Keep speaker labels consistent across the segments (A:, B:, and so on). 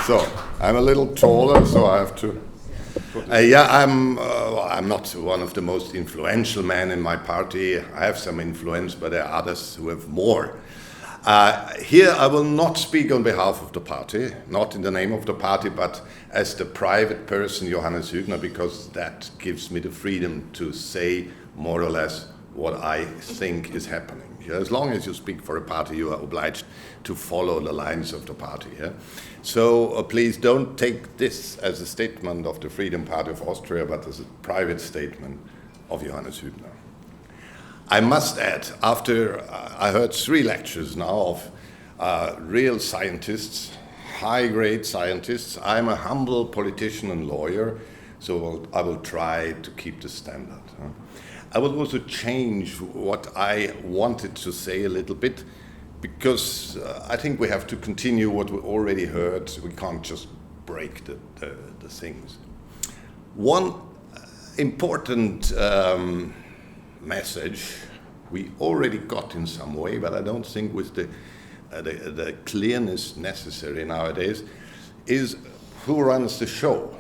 A: So I'm a little taller, so I have to. I'm not one of the most influential men in my party. I have some influence, but there are others who have more. Here I will not speak on behalf of the party, not in the name of the party, but as the private person, Johannes Hübner, because that gives me the freedom to say more or less what I think is happening. As long as you speak for a party, you are obliged to follow the lines of the party. Yeah? So please don't take this as a statement of the Freedom Party of Austria, but as a private statement of Johannes Hübner. I must add, after I heard 3 lectures now of real scientists, high-grade scientists, I'm a humble politician and lawyer, so I will try to keep the standard. I will also change what I wanted to say a little bit, because I think we have to continue what we already heard. We can't just break the things. One important message we already got in some way, but I don't think with the clearness necessary nowadays, is who runs the show.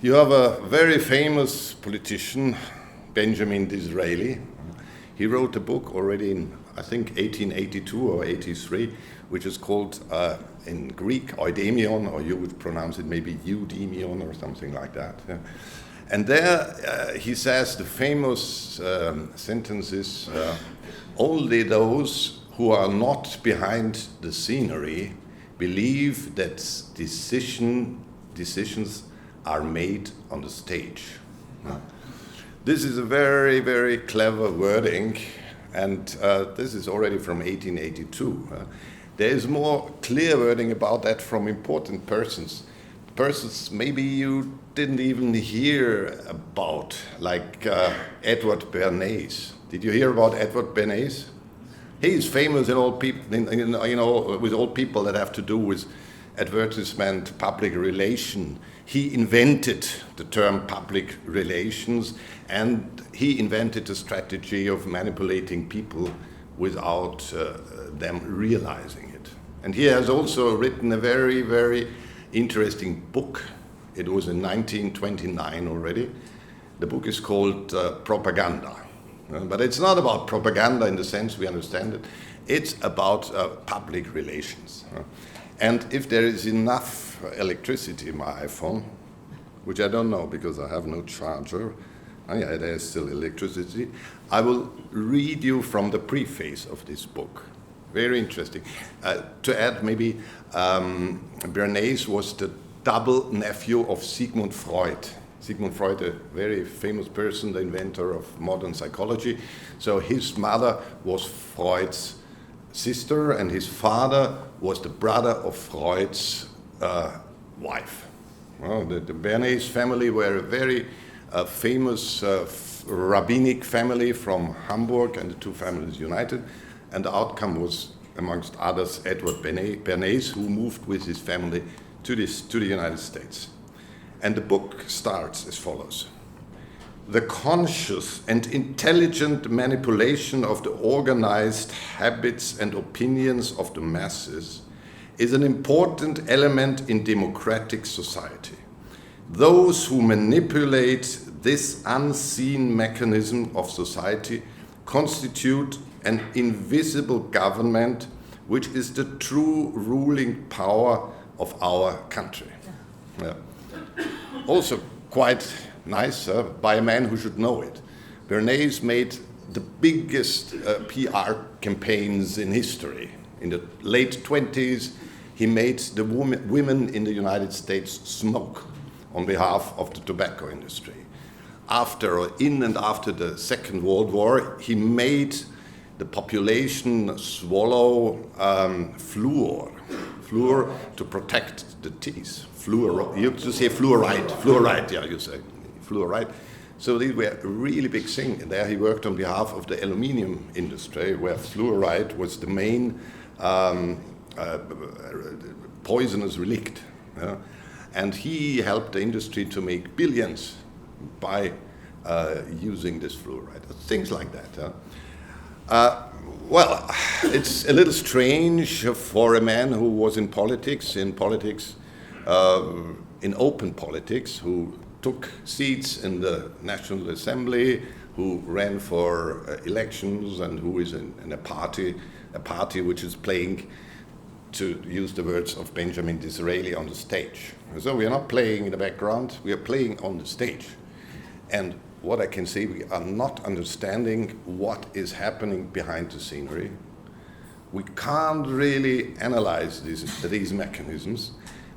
A: You have a very famous politician, Benjamin Disraeli. He wrote a book already in, I think, 1882 or 83, which is called, in Greek, Oidemion, or you would pronounce it maybe Eudemion or something like that. Yeah. And there he says the famous sentences, only those who are not behind the scenery believe that decisions are made on the stage. This is a very, very clever wording, and this is already from 1882. There is more clear wording about that from important persons maybe you didn't even hear about, like Edward Bernays. Did you hear about Edward Bernays? He is famous in all people, with all people that have to do with advertisement, public relation. He invented the term public relations, and he invented the strategy of manipulating people without them realizing it. And he has also written a very, very interesting book. It was in 1929 already. The book is called Propaganda. But it's not about propaganda in the sense we understand it. It's about public relations. And if there is enough electricity in my iPhone, which I don't know because I have no charger, yeah, there's still electricity, I will read you from the preface of this book. Very interesting. To add, maybe Bernays was the double nephew of Sigmund Freud. Sigmund Freud, a very famous person, the inventor of modern psychology. So his mother was Freud's sister, and his father was the brother of Freud's wife. Well, the Bernays family were a very famous rabbinic family from Hamburg, and the two families united. And the outcome was, amongst others, Edward Bernays, who moved with his family to the United States. And the book starts as follows. The conscious and intelligent manipulation of the organized habits and opinions of the masses is an important element in democratic society. Those who manipulate this unseen mechanism of society constitute an invisible government, which is the true ruling power of our country. Yeah. Also quite nice by a man who should know it. Bernays made the biggest PR campaigns in history. In the late 20s, he made the women in the United States smoke on behalf of the tobacco industry. In and after the Second World War, he made the population swallow fluor to protect the teeth. Fluoride, you have to say fluoride, yeah, you say fluoride. So these were a really big thing. And there he worked on behalf of the aluminium industry, where fluoride was the main poisonous relict. And he helped the industry to make billions by using this fluoride, things like that. Well, it's a little strange for a man who was in politics, in open politics, who took seats in the National Assembly, who ran for elections, and who is in a party which is playing, to use the words of Benjamin Disraeli, on the stage. So we are not playing in the background, we are playing on the stage. And what I can say, we are not understanding what is happening behind the scenery. We can't really analyze these mechanisms.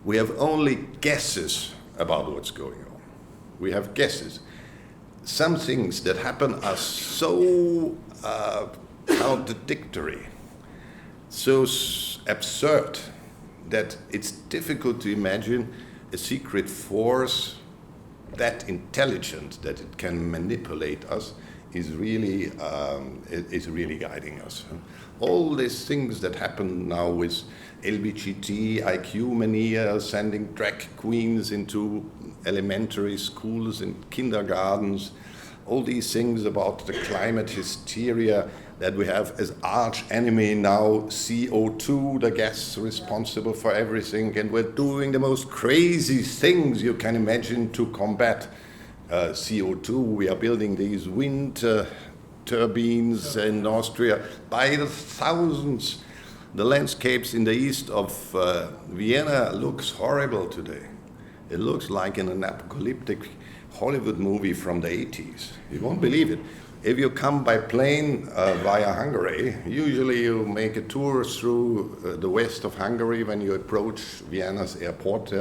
A: We have only guesses about what's going on. We have guesses. Some things that happen are so contradictory, so absurd, that it's difficult to imagine a secret force that intelligent that it can manipulate us is really guiding us. All these things that happen now with LBGT, IQ mania, sending drag queens into elementary schools and kindergartens, all these things about the climate hysteria, that we have as arch enemy now CO2, the gas responsible for everything, and we're doing the most crazy things you can imagine to combat CO2. We are building these wind turbines in Austria by the thousands. The landscapes in the east of Vienna looks horrible today. It looks like in an apocalyptic Hollywood movie from the 80s. You won't believe it. If you come by plane via Hungary, usually you make a tour through the west of Hungary. When you approach Vienna's airport,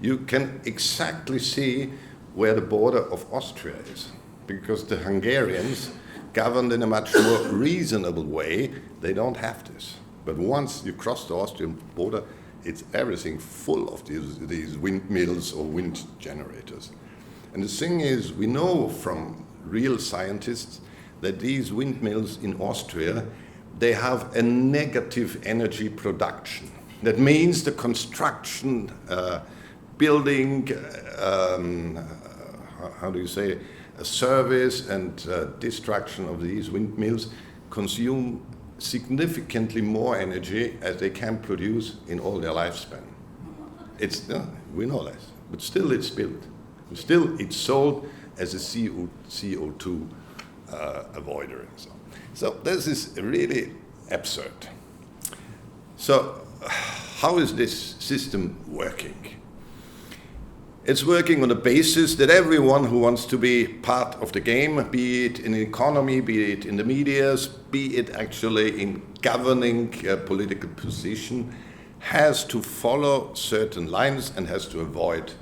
A: you can exactly see where the border of Austria is, because the Hungarians, governed in a much more reasonable way, they don't have this. But once you cross the Austrian border, it's everything full of these windmills or wind generators. And the thing is, we know from real scientists that these windmills in Austria, they have a negative energy production. That means the construction, building, service and destruction of these windmills consume significantly more energy as they can produce in all their lifespan. We know this, but still it's built. Still it's sold as a CO2 avoider. So this is really absurd. So how is this system working? It's working on the basis that everyone who wants to be part of the game, be it in the economy, be it in the medias, be it actually in governing a political position, has to follow certain lines and has to avoid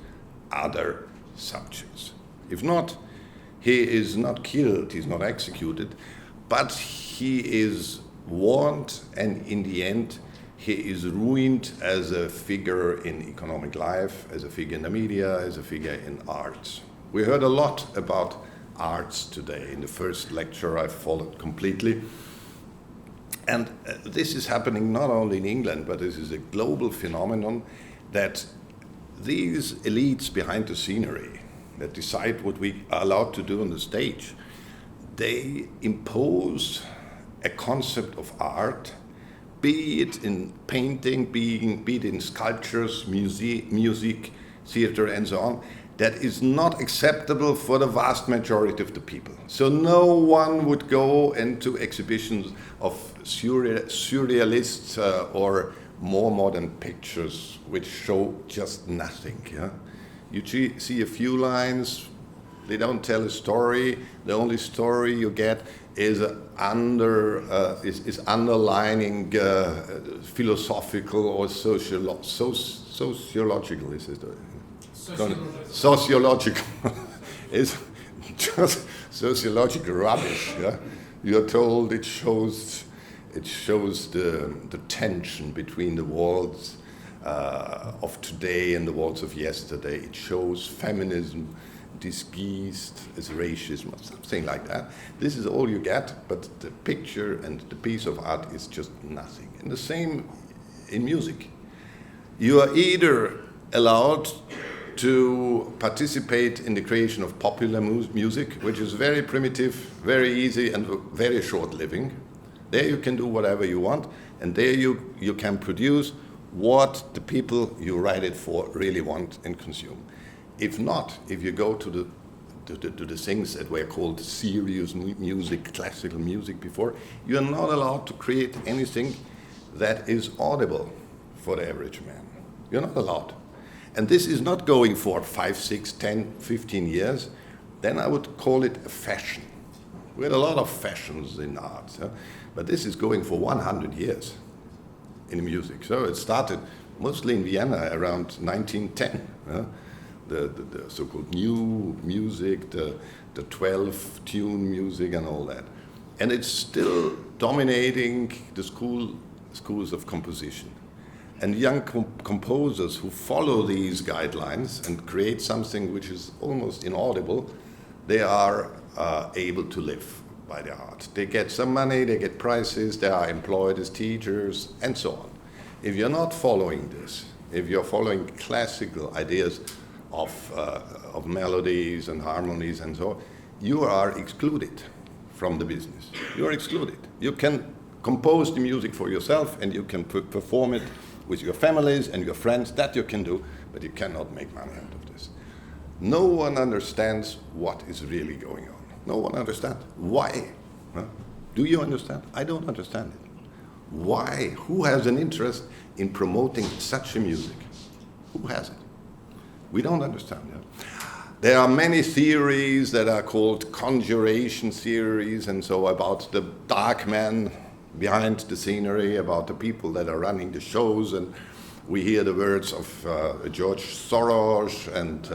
A: other subjects. If not, he is not killed, he's not executed, but he is warned, and in the end, he is ruined as a figure in economic life, as a figure in the media, as a figure in arts. We heard a lot about arts today. In the first lecture, I followed completely. And this is happening not only in England, but this is a global phenomenon, that these elites behind the scenery that decide what we are allowed to do on the stage, they impose a concept of art, be it in painting, be it in sculptures, music, theater, and so on, that is not acceptable for the vast majority of the people. So no one would go into exhibitions of surrealists or more modern pictures which show just nothing. Yeah? You see a few lines, they don't tell a story. The only story you get is underlining philosophical or sociological. Is it? Sociological. It's just sociological rubbish. Yeah? You're told it shows the tension between the worlds of today and the worlds of yesterday. It shows feminism disguised as racism or something like that. This is all you get, but the picture and the piece of art is just nothing. And the same in music. You are either allowed to participate in the creation of popular music, which is very primitive, very easy, and very short-living, There you can do whatever you want, and there you can produce what the people you write it for really want and consume. If not, if you go to the things that were called serious music, classical music before, you are not allowed to create anything that is audible for the average man. You're not allowed. And this is not going for 5, 6, 10, 15 years. Then I would call it a fashion. We had a lot of fashions in art, but this is going for 100 years in music. So it started mostly in Vienna around 1910. The so-called new music, the 12-tune music and all that. And it's still dominating the schools of composition. And young composers who follow these guidelines and create something which is almost inaudible, they are able to live by their art. They get some money, they get prizes, they are employed as teachers, and so on. If you're not following this, if you're following classical ideas of melodies and harmonies and so on, you are excluded from the business. You are excluded. You can compose the music for yourself and you can perform it with your families and your friends. That you can do, but you cannot make money out of this. No one understands what is really going on. No one understands. Why? Huh? Do you understand? I don't understand it. Why? Who has an interest in promoting such a music? Who has it? We don't understand it. There are many theories that are called conjuration theories and so about the dark man behind the scenery, about the people that are running the shows, and we hear the words of George Soros and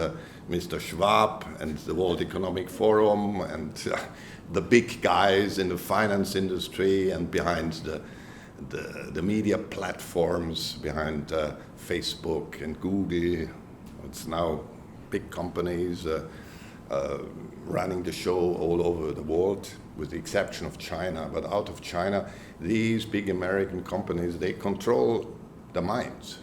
A: Mr. Schwab and the World Economic Forum and the big guys in the finance industry and behind the media platforms, behind Facebook and Google. It's now big companies running the show all over the world, with the exception of China. But out of China, these big American companies, they control the minds.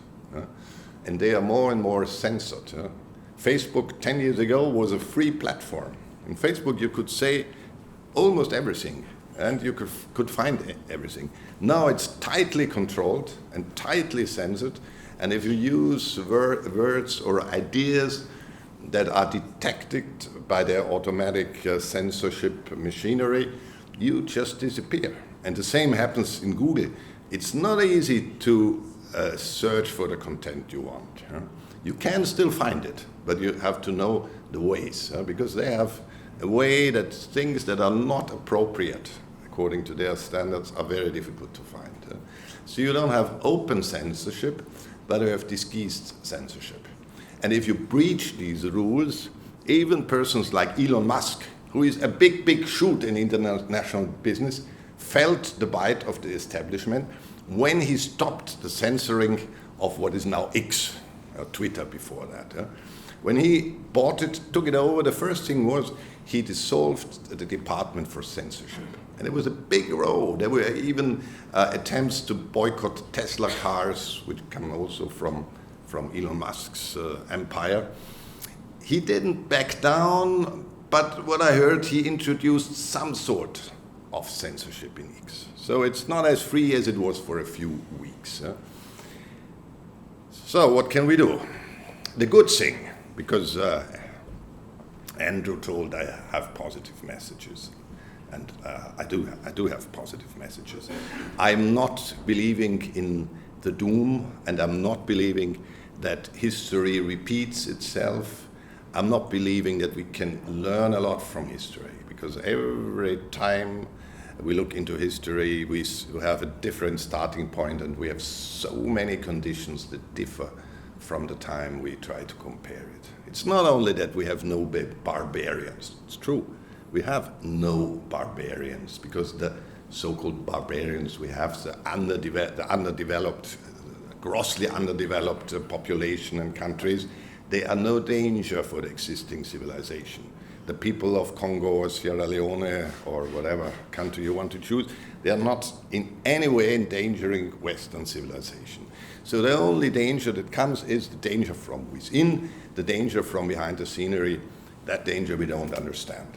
A: And they are more and more censored. Facebook 10 years ago was a free platform. In Facebook you could say almost everything and you could find everything. Now it's tightly controlled and tightly censored, and if you use words or ideas that are detected by their automatic censorship machinery, you just disappear. And the same happens in Google. It's not easy to search for the content you want. You can still find it, but you have to know the ways, because they have a way that things that are not appropriate according to their standards are very difficult to find. So you don't have open censorship, but you have disguised censorship. And if you breach these rules, even persons like Elon Musk, who is a big shoot in international business, felt the bite of the establishment when he stopped the censoring of what is now X, Twitter before that. When he bought it, took it over, the first thing was he dissolved the Department for Censorship. And it was a big row. There were even attempts to boycott Tesla cars, which come also from Elon Musk's empire. He didn't back down, but what I heard, he introduced some sort of censorship in X. So it's not as free as it was for a few weeks. So what can we do? The good thing, because Andrew told I have positive messages, and I do have positive messages. I'm not believing in the doom, and I'm not believing that history repeats itself. I'm not believing that we can learn a lot from history, because every time we look into history, we have a different starting point, and we have so many conditions that differ from the time we try to compare it. It's not only that we have no barbarians. It's true. We have no barbarians, because the so-called barbarians we have, the underdeveloped, grossly underdeveloped population and countries, they are no danger for the existing civilization. The people of Congo or Sierra Leone or whatever country you want to choose, they are not in any way endangering Western civilization. So the only danger that comes is the danger from within, the danger from behind the scenery. That danger we don't understand.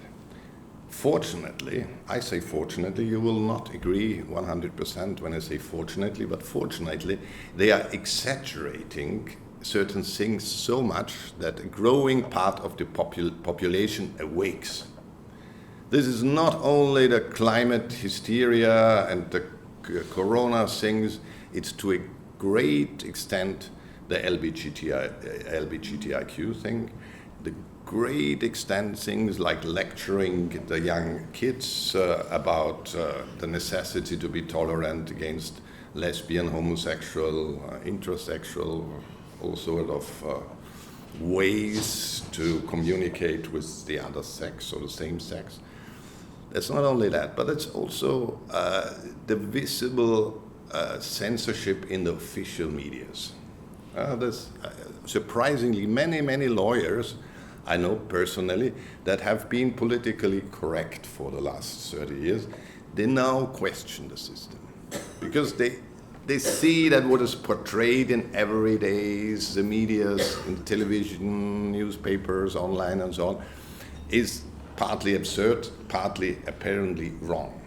A: Fortunately, I say fortunately, you will not agree 100% when I say fortunately, but fortunately, they are exaggerating certain things so much that a growing part of the population awakes. This is not only the climate hysteria and the corona things, it's to a great extent the LGBTIQ thing, the great extent things like lecturing the young kids about the necessity to be tolerant against lesbian, homosexual, intersexual, all sort of ways to communicate with the other sex or the same sex. It's not only that, but it's also the visible censorship in the official medias. There's surprisingly many lawyers I know personally that have been politically correct for the last 30 years. They now question the system because they see that what is portrayed in every days, the medias, in television, newspapers, online and so on, is partly absurd, partly apparently wrong.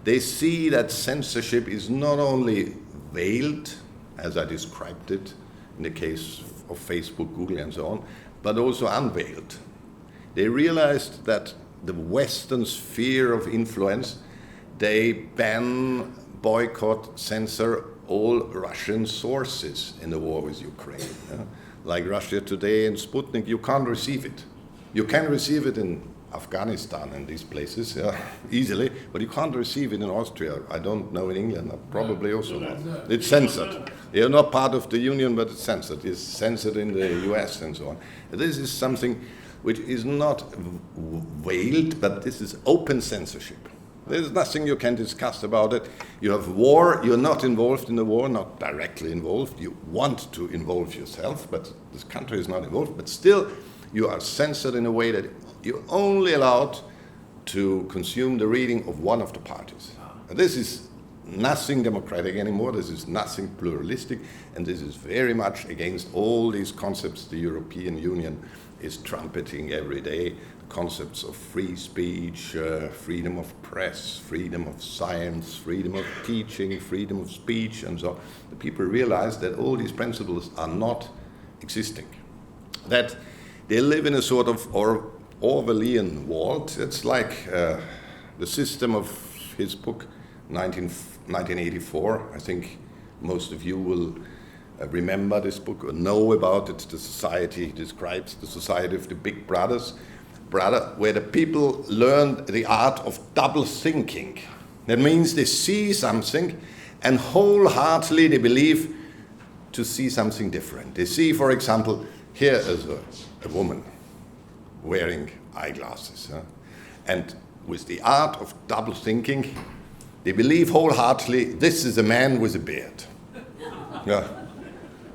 A: They see that censorship is not only veiled, as I described it in the case of Facebook, Google and so on, but also unveiled. They realized that the Western sphere of influence, they ban, boycott, censor all Russian sources in the war with Ukraine. Like Russia Today and Sputnik, you can't receive it. You can receive it in Afghanistan and these places easily, but you can't receive it in Austria. I don't know in England, probably also not. It's censored. You're not part of the union, but it's censored. It's censored in the US and so on. This is something which is not veiled, but this is open censorship. There's nothing you can discuss about it. You have war, you're not involved in the war, not directly involved. You want to involve yourself, but this country is not involved. But still, you are censored in a way that you're only allowed to consume the reading of one of the parties. And this is nothing democratic anymore, this is nothing pluralistic, and this is very much against all these concepts the European Union is trumpeting every day. Concepts of free speech, freedom of press, freedom of science, freedom of teaching, freedom of speech, and so on. The people realize that all these principles are not existing. That they live in a sort of Orwellian world. It's like the system of his book, 1984. I think most of you will remember this book or know about it. The society, he describes the society of the big brothers, where the people learn the art of double thinking. That means they see something and wholeheartedly they believe to see something different. They see, for example, here is a woman wearing eyeglasses. And with the art of double thinking, they believe wholeheartedly this is a man with a beard.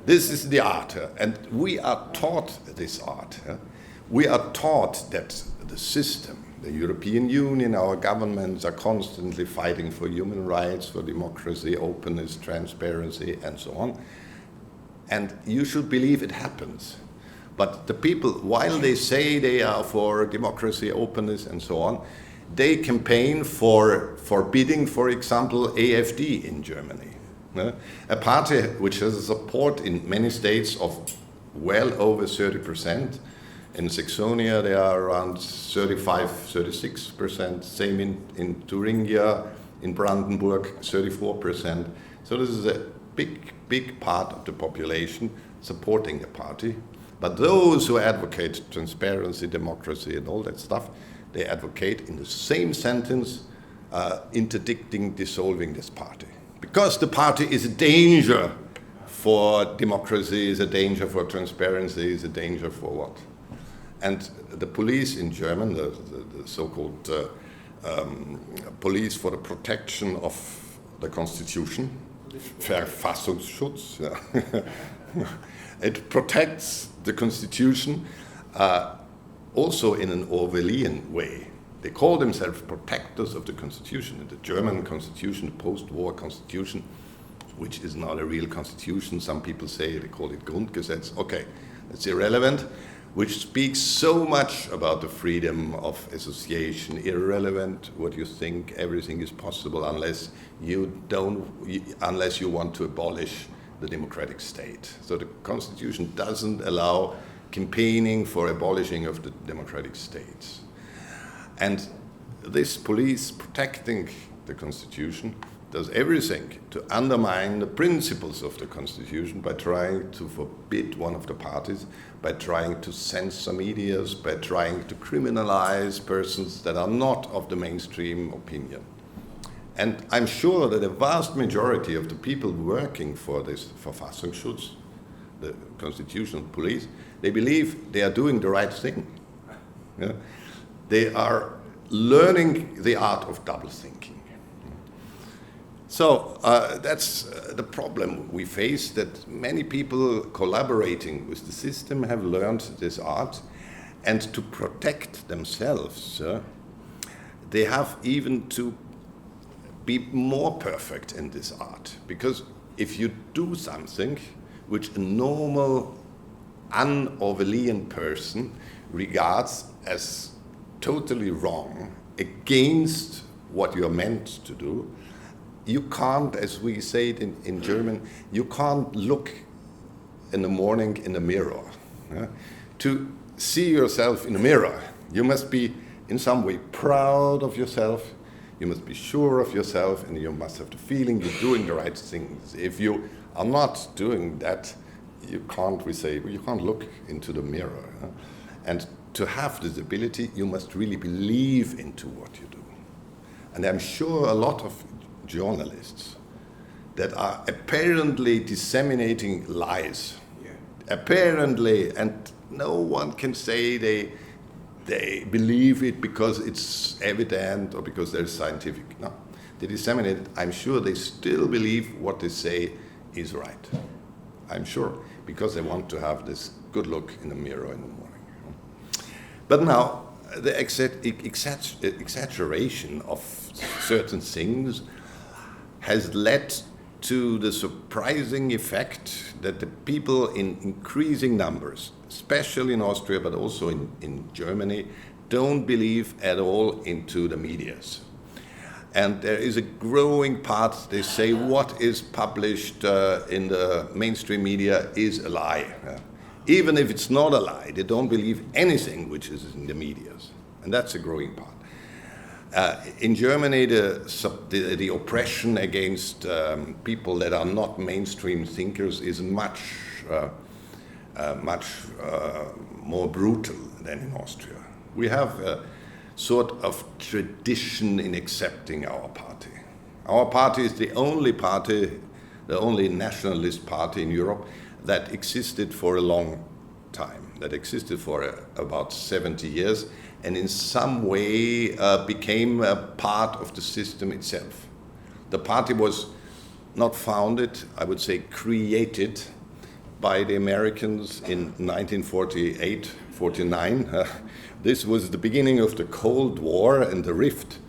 A: This is the art. And we are taught this art. We are taught that the system, the European Union, our governments are constantly fighting for human rights, for democracy, openness, transparency, and so on. And you should believe it happens. But the people, while they say they are for democracy, openness, and so on, they campaign for forbidding, for example, AfD in Germany. A party which has a support in many states of well over 30%. In Saxonia, they are around 35, 36%. Same in Thuringia, in Brandenburg, 34%. So this is a big part of the population supporting the party. But those who advocate transparency, democracy, and all that stuff, they advocate in the same sentence interdicting, dissolving this party. Because the party is a danger for democracy, is a danger for transparency, is a danger for what? And the police in German, the so-called police for the protection of the Constitution, Verfassungsschutz, it protects the Constitution also in an Orwellian way. They call themselves protectors of the Constitution. The German Constitution, the post-war Constitution, which is not a real constitution. Some people say they call it Grundgesetz. Okay, that's irrelevant. which speaks so much about the freedom of association, irrelevant what you think, everything is possible unless you want to abolish the democratic state. So the Constitution doesn't allow campaigning for abolishing of the democratic states. And this police protecting the Constitution does everything to undermine the principles of the Constitution by trying to forbid one of the parties, by trying to censor medias, by trying to criminalize persons that are not of the mainstream opinion. And I'm sure that a vast majority of the people working for this Verfassungsschutz, the constitutional police, they believe they are doing the right thing. Yeah? They are learning the art of double thinking. So that's the problem we face, that many people collaborating with the system have learned this art, and to protect themselves, they have even to be more perfect in this art. Because if you do something which a normal, un-Orwellian person regards as totally wrong, against what you're meant to do, you can't, as we say it in German, you can't look in the morning in the mirror. To see yourself in the mirror, you must be in some way proud of yourself, you must be sure of yourself, and you must have the feeling you're doing the right things. If you are not doing that, you can't look into the mirror. And to have this ability, you must really believe into what you do. And I'm sure a lot of journalists that are apparently disseminating lies, apparently, and no one can say they believe it because it's evident or because they're scientific. No, they disseminate it. I'm sure they still believe what they say is right. I'm sure, because they want to have this good look in the mirror in the morning. But now, the exaggeration of certain things has led to the surprising effect that the people in increasing numbers, especially in Austria, but also in Germany, don't believe at all into the medias. And there is a growing part, they say what is published in the mainstream media is a lie. Even if it's not a lie, they don't believe anything which is in the medias. And that's a growing part. In Germany, the oppression against people that are not mainstream thinkers is much more brutal than in Austria. We have a sort of tradition in accepting our party. Our party is the only party, the only nationalist party in Europe that existed for a long time, that existed for about 70 years, and in some way became a part of the system itself. The party was not founded, I would say created, by the Americans in 1948-49. This was the beginning of the Cold War and the rift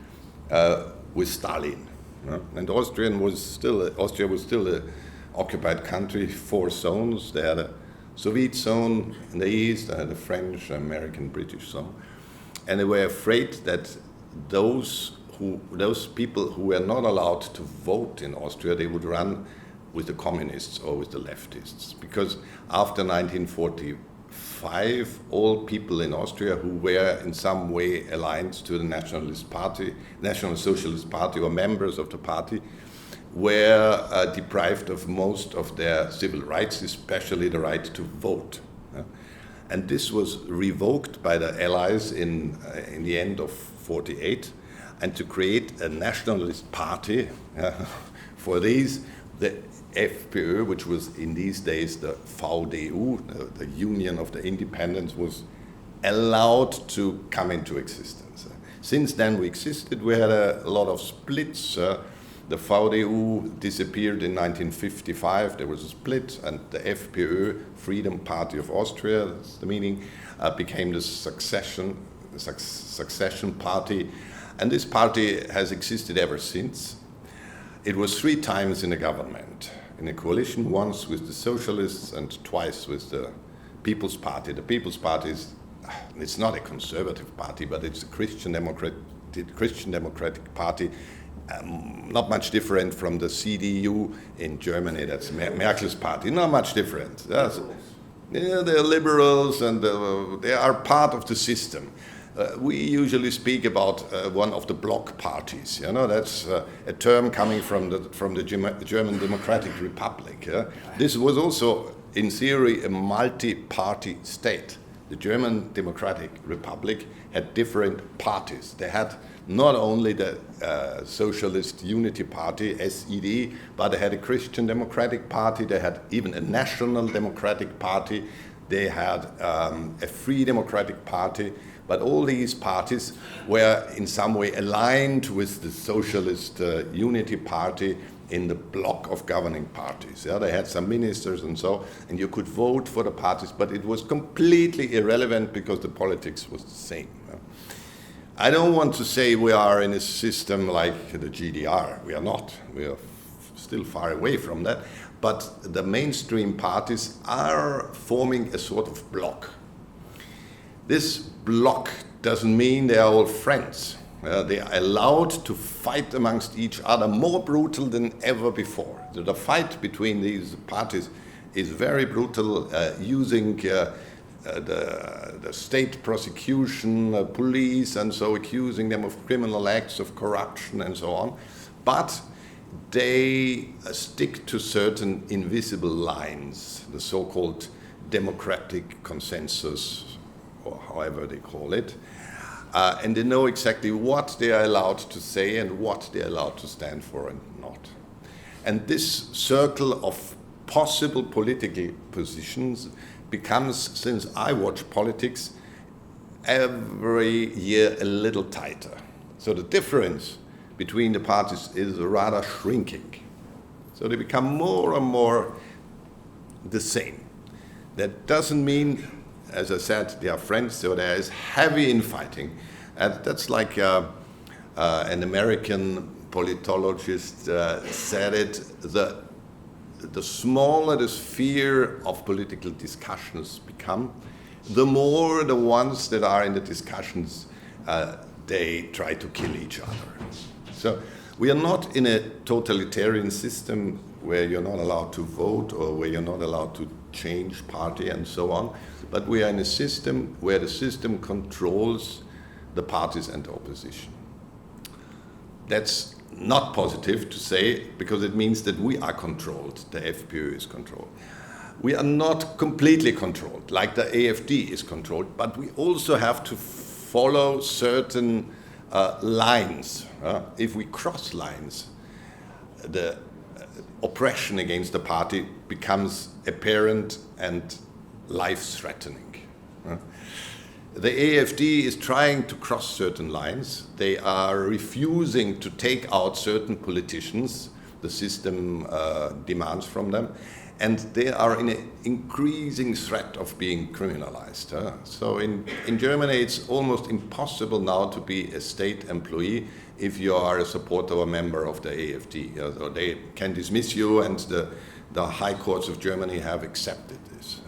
A: with Stalin. And Austria was still an occupied country, 4 zones. They had a Soviet zone in the east, they had a French, American, British zone. And they were afraid that those people who were not allowed to vote in Austria, they would run with the communists or with the leftists. Because after 1945, all people in Austria who were in some way aligned to the National Socialist Party, or members of the party, were deprived of most of their civil rights, especially the right to vote. And this was revoked by the Allies in the end of 48, and to create a nationalist party for these, the FPÖ, which was in these days the VDU, the Union of the Independents, was allowed to come into existence. Since then we existed, we had a lot of splits. The VDU disappeared in 1955, there was a split, and the FPÖ, Freedom Party of Austria, that's the meaning, became the succession party. And this party has existed ever since. It was 3 times in the government, in a coalition, once with the socialists and twice with the People's Party. The People's Party it's not a conservative party, but it's a Christian Democratic Party, not much different from the CDU in Germany. That's Merkel's party. Not much different. They're liberals, and they are part of the system. We usually speak about one of the bloc parties. That's a term coming from the German Democratic Republic. This was also, in theory, a multi-party state. The German Democratic Republic had different parties. They had not only the Socialist Unity Party, SED, but they had a Christian Democratic Party, they had even a National Democratic Party, they had a Free Democratic Party, but all these parties were in some way aligned with the Socialist Unity Party in the block of governing parties. They had some ministers and so, and you could vote for the parties, but it was completely irrelevant because the politics was the same. I don't want to say we are in a system like the GDR. We are not. We are still far away from that. But the mainstream parties are forming a sort of bloc. This bloc doesn't mean they are all friends. They are allowed to fight amongst each other more brutal than ever before. So the fight between these parties is very brutal, using the state prosecution, police, and so accusing them of criminal acts of corruption and so on. But they stick to certain invisible lines, the so-called democratic consensus, or however they call it. And they know exactly what they are allowed to say and what they are allowed to stand for and not. And this circle of possible political positions becomes, since I watch politics, every year a little tighter. So the difference between the parties is rather shrinking. So they become more and more the same. That doesn't mean, as I said, they are friends, so there is heavy infighting. And that's like an American politologist said it, the smaller the sphere of political discussions become, the more the ones that are in the discussions, they try to kill each other. So we are not in a totalitarian system where you're not allowed to vote or where you're not allowed to change party and so on, but we are in a system where the system controls the parties and the opposition. That's not positive to say, because it means that we are controlled, the FPÖ is controlled. We are not completely controlled, like the AfD is controlled, but we also have to follow certain lines. If we cross lines, the oppression against the party becomes apparent and life-threatening. The AfD is trying to cross certain lines. They are refusing to take out certain politicians the system demands from them, and they are in an increasing threat of being criminalized. So in Germany, it's almost impossible now to be a state employee if you are a supporter or a member of the AfD. So they can dismiss you, and the high courts of Germany have accepted this.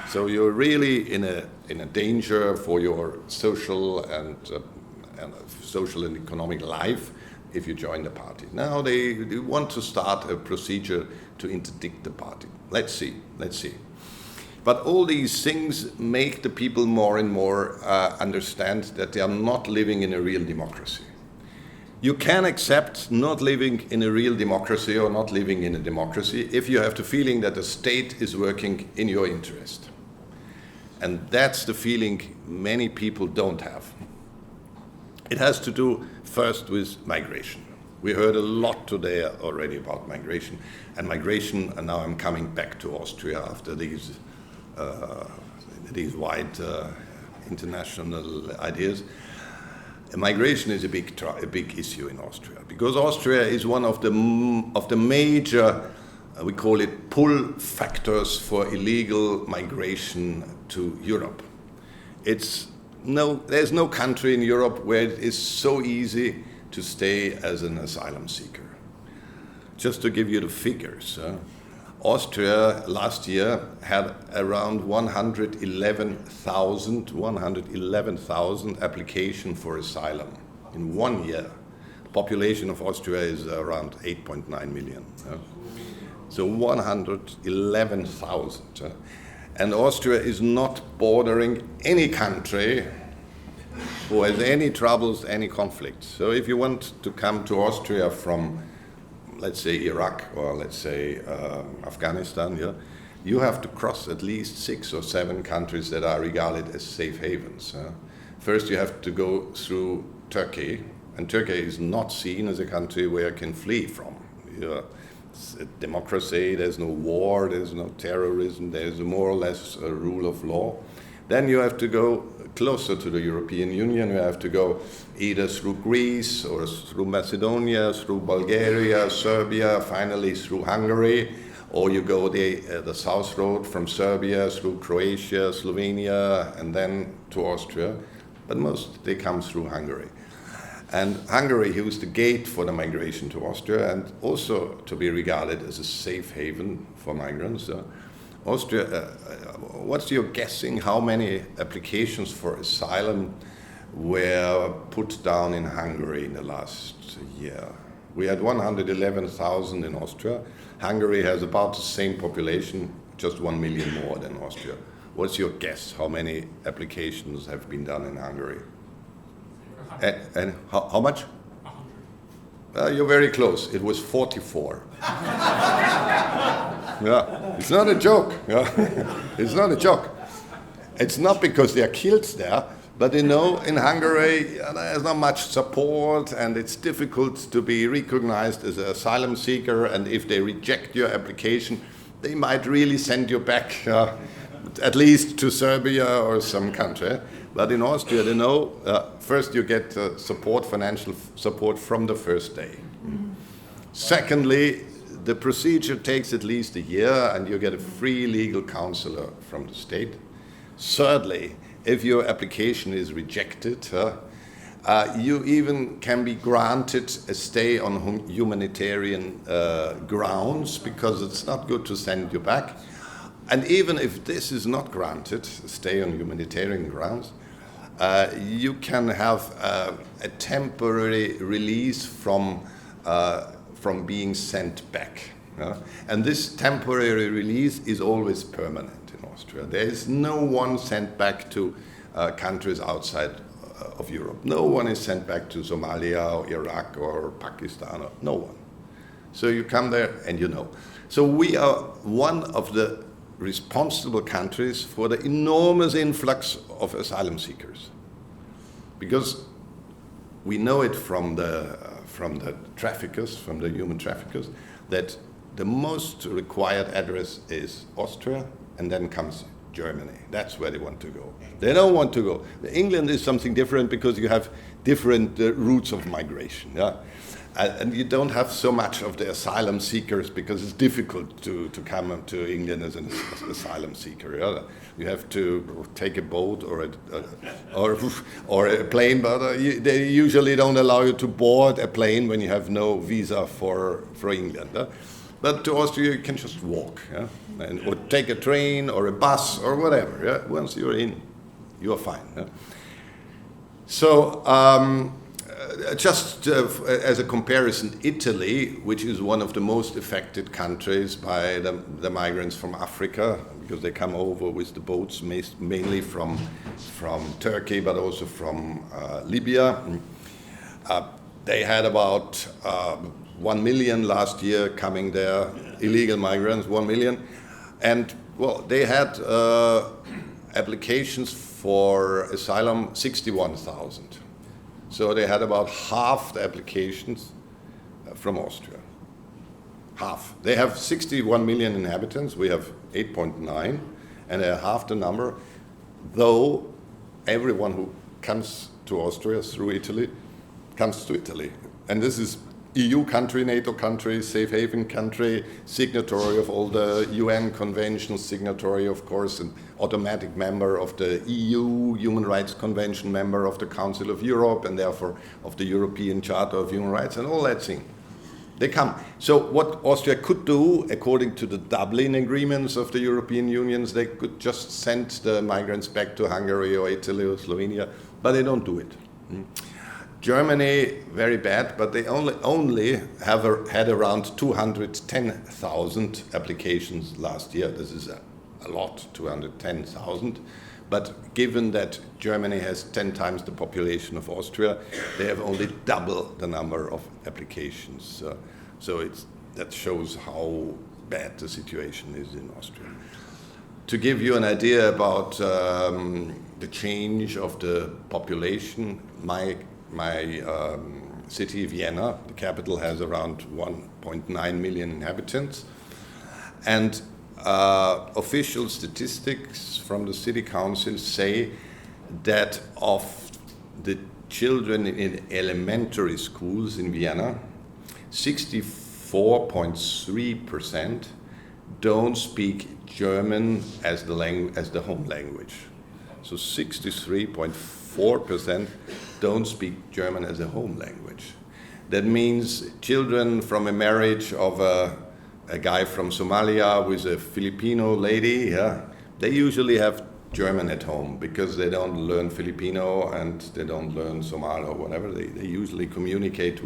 A: So you're really in a danger for your social and economic life if you join the party. Now they want to start a procedure to interdict the party. Let's see. But all these things make the people more and more understand that they are not living in a real democracy. You can accept not living in a real democracy or not living in a democracy if you have the feeling that the state is working in your interest. And that's the feeling many people don't have. It has to do first with migration. We heard a lot today already about migration. And migration, and now I'm coming back to Austria after these wide international ideas. Migration is a big issue in Austria, because Austria is one of the major, we call it pull factors for illegal migration to Europe. There's no country in Europe where it is so easy to stay as an asylum seeker. Just to give you the figures, Austria last year had around 111,000 applications for asylum in 1 year. The population of Austria is around 8.9 million. So 111,000. And Austria is not bordering any country who has any troubles, any conflicts. So if you want to come to Austria from, let's say, Iraq or let's say Afghanistan, yeah, you have to cross at least 6 or 7 countries that are regarded as safe havens. First, you have to go through Turkey, and Turkey is not seen as a country where you can flee from. It's a democracy, there's no war, there's no terrorism, there's more or less a rule of law. Then you have to go closer to the European Union. You have to go either through Greece or through Macedonia, through Bulgaria, Serbia, finally through Hungary, or you go the south road from Serbia through Croatia, Slovenia, and then to Austria. But most, they come through Hungary. And Hungary was the gate for the migration to Austria and also to be regarded as a safe haven for migrants. Austria, what's your guessing how many applications for asylum were put down in Hungary in the last year? We had 111,000 in Austria. Hungary has about the same population, just 1 million more than Austria. What's your guess how many applications have been done in Hungary? And how much? 100. You're very close. It was 44. Yeah, it's not a joke. Yeah. It's not a joke. It's not because they are killed there, but in Hungary there's not much support, and it's difficult to be recognized as an asylum seeker. And if they reject your application, they might really send you back, at least to Serbia or some country. But in Austria, they know first you get financial support from the first day. Mm-hmm. Secondly, the procedure takes at least a year, and you get a free legal counselor from the state. Thirdly, if your application is rejected, you even can be granted a stay on humanitarian grounds, because it's not good to send you back. And even if this is not granted, stay on humanitarian grounds, you can have a temporary release from being sent back. And this temporary release is always permanent in Austria. There is no one sent back to countries outside of Europe. No one is sent back to Somalia or Iraq or Pakistan, or no one. So you come there and you know. So we are one of the responsible countries for the enormous influx of asylum seekers, because we know it from the traffickers, from the human traffickers, that the most required address is Austria, and then comes Germany. That's where they want to go. They don't want to go. England is something different, because you have different routes of migration. Yeah. And you don't have so much of the asylum seekers, because it's difficult to come to England as an asylum seeker. Yeah? You have to take a boat or a plane, but they usually don't allow you to board a plane when you have no visa for England. Yeah? But to Austria, you can just walk, yeah? Or take a train or a bus or whatever. Yeah? Once you're in, you're fine. Yeah? So, just as a comparison, Italy, which is one of the most affected countries by the migrants from Africa, because they come over with the boats mainly from Turkey, but also from Libya. They had about 1 million last year coming there, illegal migrants, 1 million. And, well, they had applications for asylum, 61,000. So they had about half the applications from Austria. Half. They have 61 million inhabitants. We have 8.9, and they have half the number, though everyone who comes to Austria through Italy comes to Italy. And this is EU country, NATO country, safe haven country, signatory of all the UN conventions, signatory, of course, an automatic member of the EU Human Rights Convention, member of the Council of Europe, and therefore of the European Charter of Human Rights, and all that thing. They come. So what Austria could do, according to the Dublin agreements of the European Union, they could just send the migrants back to Hungary or Italy or Slovenia, but they don't do it. Germany, very bad, but they only have had around 210,000 applications last year. This is a lot, 210,000. But given that Germany has 10 times the population of Austria, they have only double the number of applications. So that shows how bad the situation is in Austria. To give you an idea about the change of the population, my city, Vienna, the capital, has around 1.9 million inhabitants. And official statistics from the city council say that of the children in elementary schools in Vienna, 64.3% don't speak German as the home language. So 63.4% don't speak German as a home language. That means children from a marriage of a guy from Somalia with a Filipino lady, they usually have German at home because they don't learn Filipino and they don't learn Somali or whatever. They usually communicate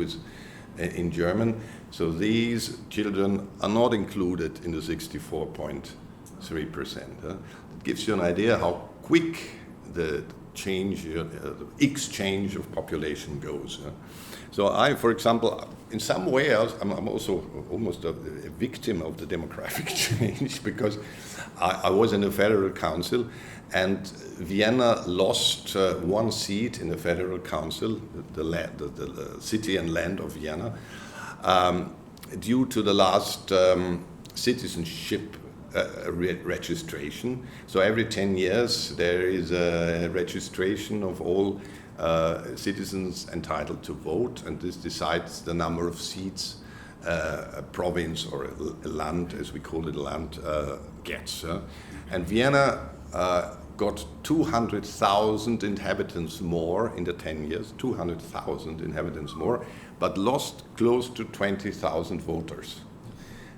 A: in German. So these children are not included in the 64.3%. It gives you an idea how quick the change, the exchange of population goes. So I, for example, in some way, I'm also almost a victim of the demographic change because I was in the Federal Council and Vienna lost one seat in the Federal Council, the city and land of Vienna, due to the last citizenship registration. So every 10 years there is a registration of all citizens entitled to vote, and this decides the number of seats a province or a land, as we call it, a land gets. And Vienna got 200,000 inhabitants more in the 10 years, 200,000 inhabitants more, but lost close to 20,000 voters.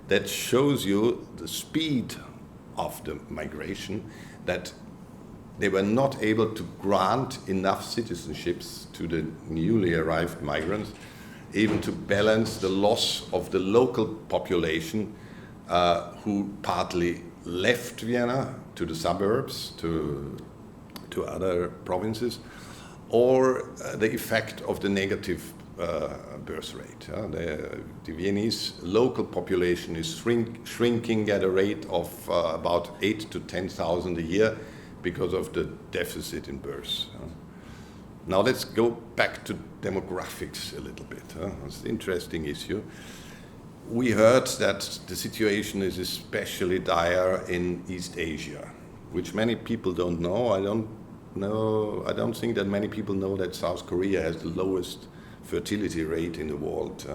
A: That shows you the speed of the migration, that they were not able to grant enough citizenships to the newly arrived migrants, even to balance the loss of the local population who partly left Vienna to the suburbs, to other provinces, or the effect of the negative birth rate. The Viennese local population is shrinking at a rate of about 8 to 10,000 a year because of the deficit in births. Now let's go back to demographics a little bit. It's an interesting issue. We heard that the situation is especially dire in East Asia, which many people don't know. I don't think that many people know that South Korea has the lowest fertility rate in the world.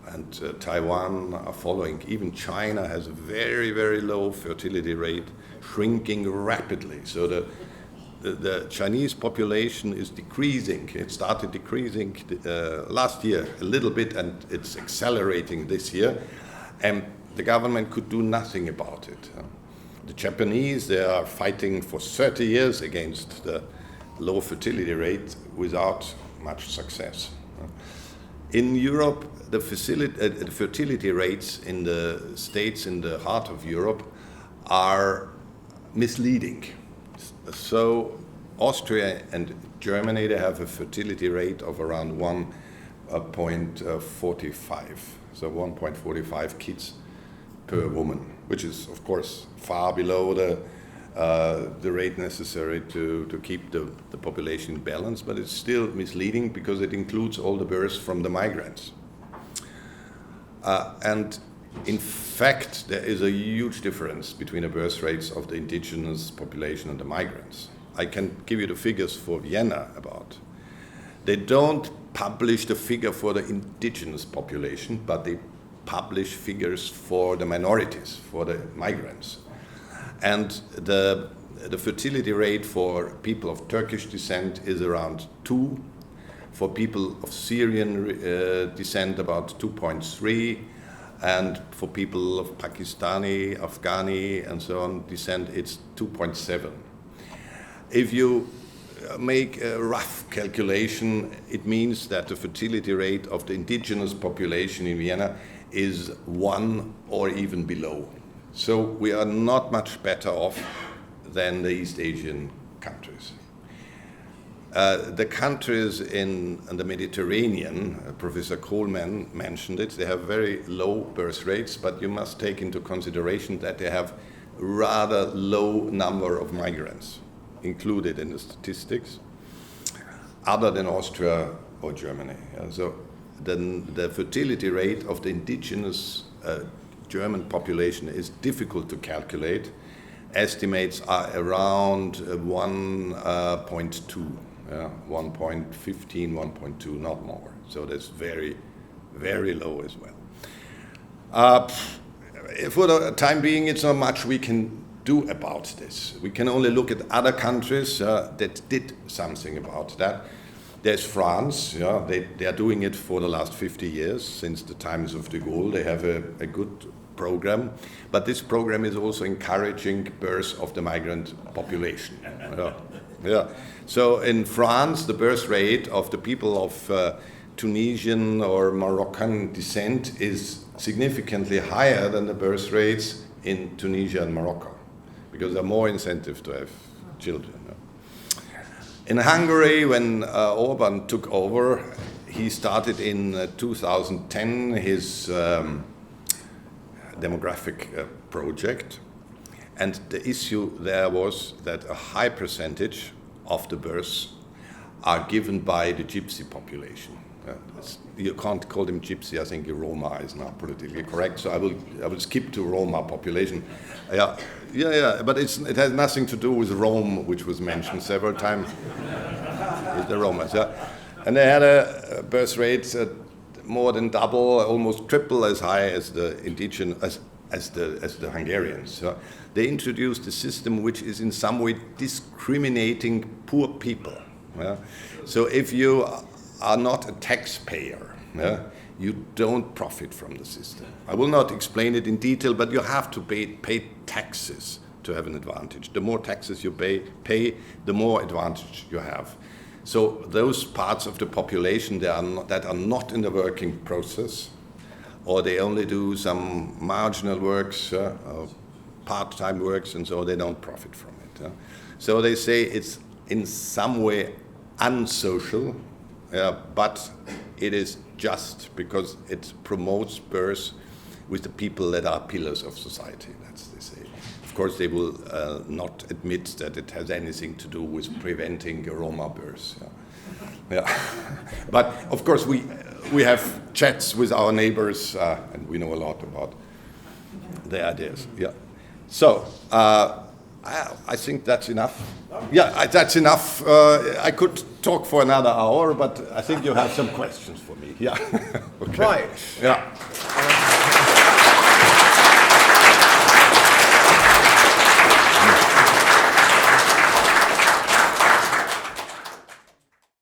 A: And Taiwan are following. Even China has a very, very low fertility rate, shrinking rapidly. So the Chinese population is decreasing. It started decreasing last year a little bit, and it's accelerating this year. And the government could do nothing about it. The Japanese, they are fighting for 30 years against the low fertility rate without much success. In Europe, the fertility rates in the states in the heart of Europe are misleading. So Austria and Germany, they have a fertility rate of around 1.45. So 1.45 kids per woman, which is, of course, far below the rate necessary to keep the population balanced, but it's still misleading because it includes all the births from the migrants. And in fact, there is a huge difference between the birth rates of the indigenous population and the migrants. I can give you the figures for Vienna about. They don't publish the figure for the indigenous population, but they publish figures for the minorities, for the migrants. And the fertility rate for people of Turkish descent is around 2, For people of Syrian descent, about 2.3, and for people of Pakistani, Afghani, and so on descent, it's 2.7. If you make a rough calculation, it means that the fertility rate of the indigenous population in Vienna is 1 or even below. So we are not much better off than the East Asian countries. The countries in the Mediterranean, Professor Coleman mentioned it, they have very low birth rates, but you must take into consideration that they have rather low number of migrants included in the statistics, other than Austria or Germany. So then the fertility rate of the indigenous German population is difficult to calculate. Estimates are around 1.2, 1.15, 1.2, not more. So that's very, very low as well. For the time being, it's not much we can do about this. We can only look at other countries that did something about that. There's France, they are doing it for the last 50 years, since the times of de Gaulle. They have a good program, but this program is also encouraging birth of the migrant population. So in France, the birth rate of the people of Tunisian or Moroccan descent is significantly higher than the birth rates in Tunisia and Morocco, because there are more incentive to have children. In Hungary, when Orban took over, he started in 2010 his demographic project, and the issue there was that a high percentage of the births are given by the gypsy population. You can't call them gypsy, I think Roma is now politically correct, so I will skip to Roma population. But it has nothing to do with Rome, which was mentioned several times. It's the Romans, and they had a birth rate more than double, almost triple as high as the indigenous, as the Hungarians. They introduced a system which is in some way discriminating poor people. So if you are not a taxpayer, you don't profit from the system. I will not explain it in detail, but you have to pay taxes to have an advantage. The more taxes you pay, the more advantage you have. So those parts of the population that are not in the working process, or they only do some marginal works, part-time works, and so they don't profit from it. So they say it's in some way unsocial, but it is just because it promotes birth with the people that are pillars of society, that's they say. Of course, they will not admit that it has anything to do with preventing Roma births. But of course, we have chats with our neighbors, and we know a lot about their ideas. So I think that's enough. That's enough. I could talk for another hour, but I think you have some questions for me. Okay.
B: Right.